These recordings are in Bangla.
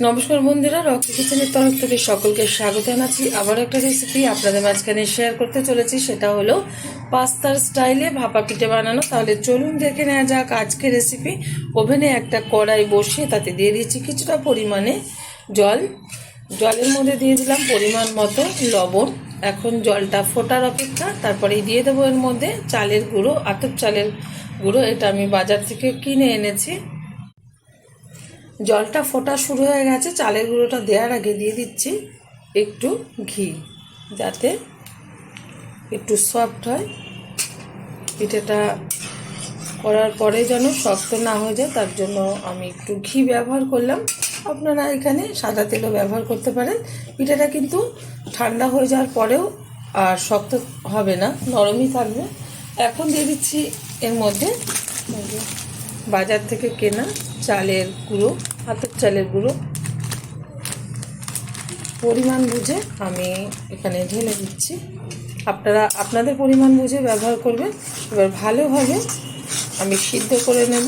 নমস্কার বন্ধুরা, রকি কিচেনের তরফ থেকে সকলকে স্বাগত জানাচ্ছি। আবার একটা রেসিপি আপনাদের মাঝখানে শেয়ার করতে চলেছি, সেটা হলো পাস্তার স্টাইলে ভাপা পিঠে বানানো। তাহলে চলুন দেখে নেওয়া যাক আজকের রেসিপি। ওভেনে একটা কড়াই বসিয়ে তাতে দিয়ে দিয়েছি কিছুটা পরিমাণে জল। জলের মধ্যে দিয়ে দিলাম পরিমাণ মতো লবণ। এখন জলটা ফোটার অপেক্ষা। তারপরে দিয়ে দেবো এর মধ্যে চালের গুঁড়ো, আতপ চালের গুঁড়ো। এটা আমি বাজার থেকে কিনে এনেছি। জলটা ফোটা শুরু হয়ে গেছে। চালের গুঁড়োটা দেওয়ার আগে দিয়ে দিচ্ছি একটু ঘি, যাতে একটু সফট হয়। পিঠেটা করার পরে যেন শক্ত না হয়ে যায়, তার জন্য আমি একটু ঘি ব্যবহার করলাম। আপনারা এখানে সাদা তেলও ব্যবহার করতে পারেন। পিঠেটা কিন্তু ঠান্ডা হয়ে যাওয়ার পরেও আর শক্ত হবে না, নরমই থাকবে। এখন দিয়ে দিচ্ছি এর মধ্যে বাজার থেকে কেনা চালের গুঁড়ো, আতপ চালের গুঁড়ো। পরিমাণ বুঝে আমি এখানে ঢেলে দিচ্ছি। আপনারা আপনাদের পরিমাণ বুঝে ব্যবহার করবেন। এবার ভালোভাবে আমি সিদ্ধ করে নেব।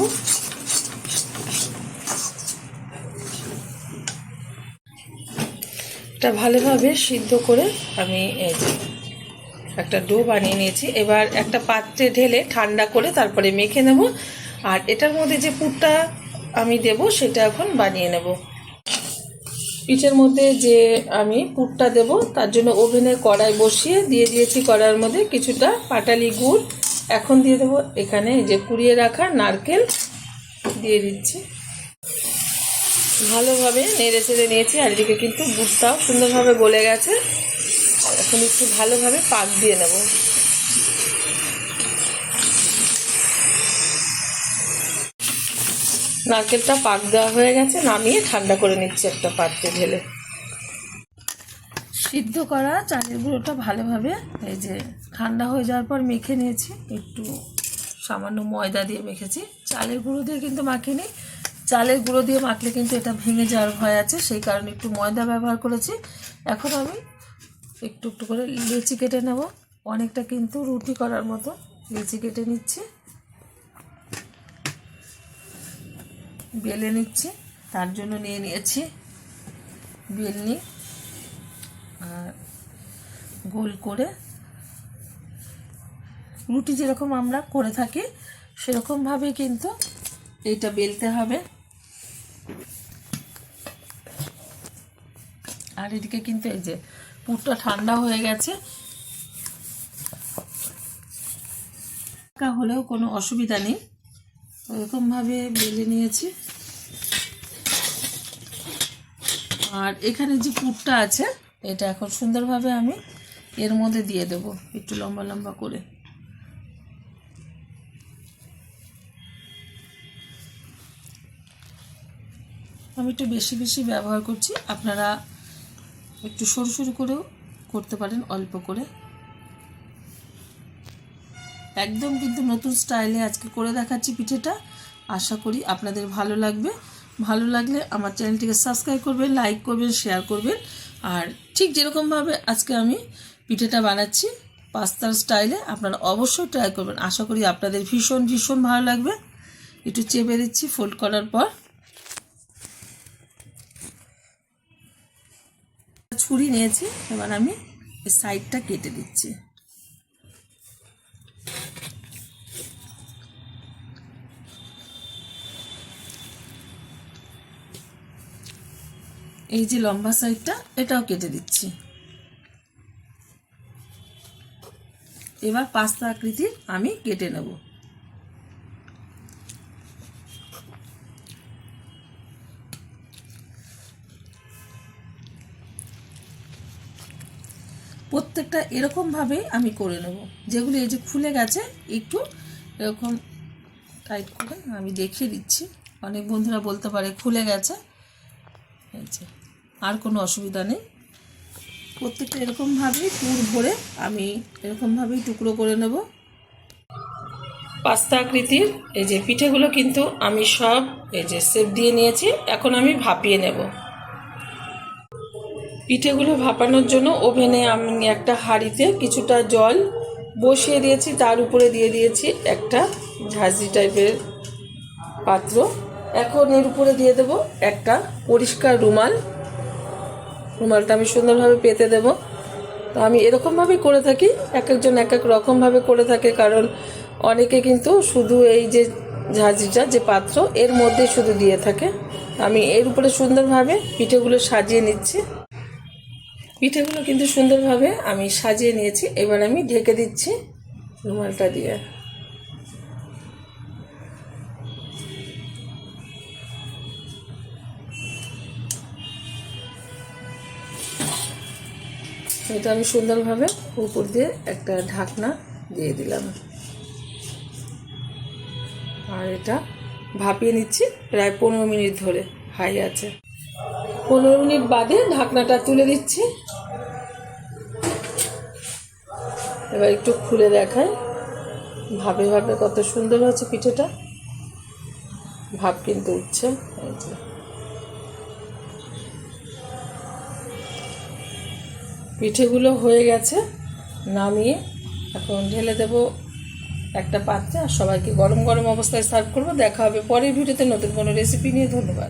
এটা ভালোভাবে সিদ্ধ করে আমি একটা ডো বানিয়ে নিয়েছি। এবার একটা পাত্রে ঢেলে ঠান্ডা করে তারপরে মেখে নেব। আর এটার মধ্যে যে পুরটা আমি দেব সেটা এখন বানিয়ে নেব। পিঠের মধ্যে যে আমি পুরটা দেব তার জন্য ওভেনে কড়াই বসিয়ে দিয়ে দিয়েছি। কড়াইয়ের মধ্যে কিছুটা পাটালি গুড়। এখন দিয়ে দেবো এখানে যে কুড়িয়ে রাখা নারকেল দিয়ে দিচ্ছি। ভালোভাবে নেড়ে চেড়ে নিয়েছি। আর এদিকে কিন্তু গুড়টাও সুন্দরভাবে গলে গেছে। এখন একটু ভালোভাবে পাক দিয়ে নেব। নারকেলটা পাক দেওয়া হয়ে গেছে, নামিয়ে ঠান্ডা করে নিচ্ছি একটা পাত্রে ঢেলে। সিদ্ধ করা চালের গুঁড়োটা ভালোভাবে এই যে ঠান্ডা হয়ে যাওয়ার পর মেখে নিয়েছি। একটু সামান্য ময়দা দিয়ে মেখেছি, চালের গুঁড়ো দিয়ে কিন্তু মাখিনি। চালের গুঁড়ো দিয়ে মাখলে কিন্তু এটা ভেঙে যাওয়ার ভয় আছে, সেই কারণে একটু ময়দা ব্যবহার করেছি। এখন আমি একটু একটু করে লেচি কেটে নেব। অনেকটা কিন্তু রুটি করার মতো লেচি কেটে নিচ্ছি, বেলে নিচ্ছি। তার জন্য নিয়ে নিয়েছি বেলনি। আর গোল করে রুটি যেরকম আমরা করে থাকি সেরকমভাবে কিন্তু এইটা বেলতে হবে। আর এদিকে কিন্তু এই যে পুরটা ঠান্ডা হয়ে গেছে, হলেও কোনো অসুবিধা নেই। ওরকমভাবে বেলে নিয়েছি। আর এখানে যে পুরটা আছে এটা এখন সুন্দরভাবে আমি এর মধ্যে দিয়ে দেব, একটু লম্বা লম্বা করে। আমি একটু বেশি বেশি ব্যবহার করছি, আপনারা একটু সরু সরু করেও করতে পারেন, অল্প করে। একদম কিন্তু নতুন স্টাইলে আজকে করে দেখাচ্ছি পিঠেটা। আশা করি আপনাদের ভালো লাগবে। ভালো লাগলে আমার চ্যানেলটিকে সাবস্ক্রাইব করবেন, লাইক করবেন, শেয়ার করবেন। আর ঠিক যেরকমভাবে আজকে আমি পিঠেটা বানাচ্ছি পাস্তার স্টাইলে, আপনারা অবশ্যই ট্রাই করবেন। আশা করি আপনাদের ভীষণ ভীষণ ভালো লাগবে। একটু চেপে দিচ্ছি ফোল্ড করার পর। ছুরি নিয়েছি, এবার আমি এই সাইডটা কেটে দিচ্ছি। এই যে লম্বা সাইডটা এটাও কেটে দিচ্ছি। এবার পাস্তা আকৃতির আমি কেটে নেব। প্রত্যেকটা এরকমভাবেই আমি করে নেব। যেগুলো এই যে খুলে গেছে একটু এরকম টাইট করে আমি দেখিয়ে দিচ্ছি। অনেক বন্ধুরা বলতে পারে খুলে গেছে, আর কোনো অসুবিধা নেই। প্রত্যেকটা এরকমভাবেই পুর ভরে আমি এরকমভাবেই টুকরো করে নেব। পাস্তা আকৃতির এই যে পিঠেগুলো কিন্তু আমি সব এই যে শেপ দিয়ে নিয়েছি। এখন আমি ভাপিয়ে নেব। পিঠেগুলো ভাপানোর জন্য ওভেনে আমি একটা হাঁড়িতে কিছুটা জল বসিয়ে দিয়েছি, তার উপরে দিয়ে দিয়েছি একটা ঝাঁঝরি টাইপের পাত্র। এখন এর উপরে দিয়ে দেব একটা পরিষ্কার রুমালটা আমি সুন্দরভাবে পেতে দেব। তো আমি এরকমভাবেই করে থাকি, এক একজন এক এক রকমভাবে করে থাকে, কারণ অনেকে কিন্তু শুধু এই যে ঝাঁঝরিটা যে পাত্র এর মধ্যে শুধু দিয়ে থাকে। আমি এর উপরে সুন্দরভাবে পিঠেগুলো সাজিয়ে নিচ্ছি। পিঠেগুলো কিন্তু সুন্দরভাবে আমি সাজিয়ে নিয়েছি। এবার আমি ঢেকে দিচ্ছি রুমালটা দিয়ে। এটা আমি সুন্দরভাবে উপর দিয়ে একটা ঢাকনা দিয়ে দিলাম, আর এটা ভাপিয়ে নিচ্ছি প্রায় 15 মিনিট ধরে হাই আছে। 15 মিনিট বাদে ঢাকনাটা তুলে দিচ্ছি। এবার একটু খুলে দেখাই, ভাপে ভাপে কত সুন্দর হচ্ছে পিঠেটা। ভাপ কিন্তু উঠছে। পিঠেগুলো হয়ে গেছে, নামিয়ে এখন ঢেলে দেব একটা পাত্রে, আর সবাইকে গরম গরম অবস্থায় সার্ভ করব। দেখা হবে পরের ভিডিওতে নতুন কোনো রেসিপি নিয়ে। ধন্যবাদ।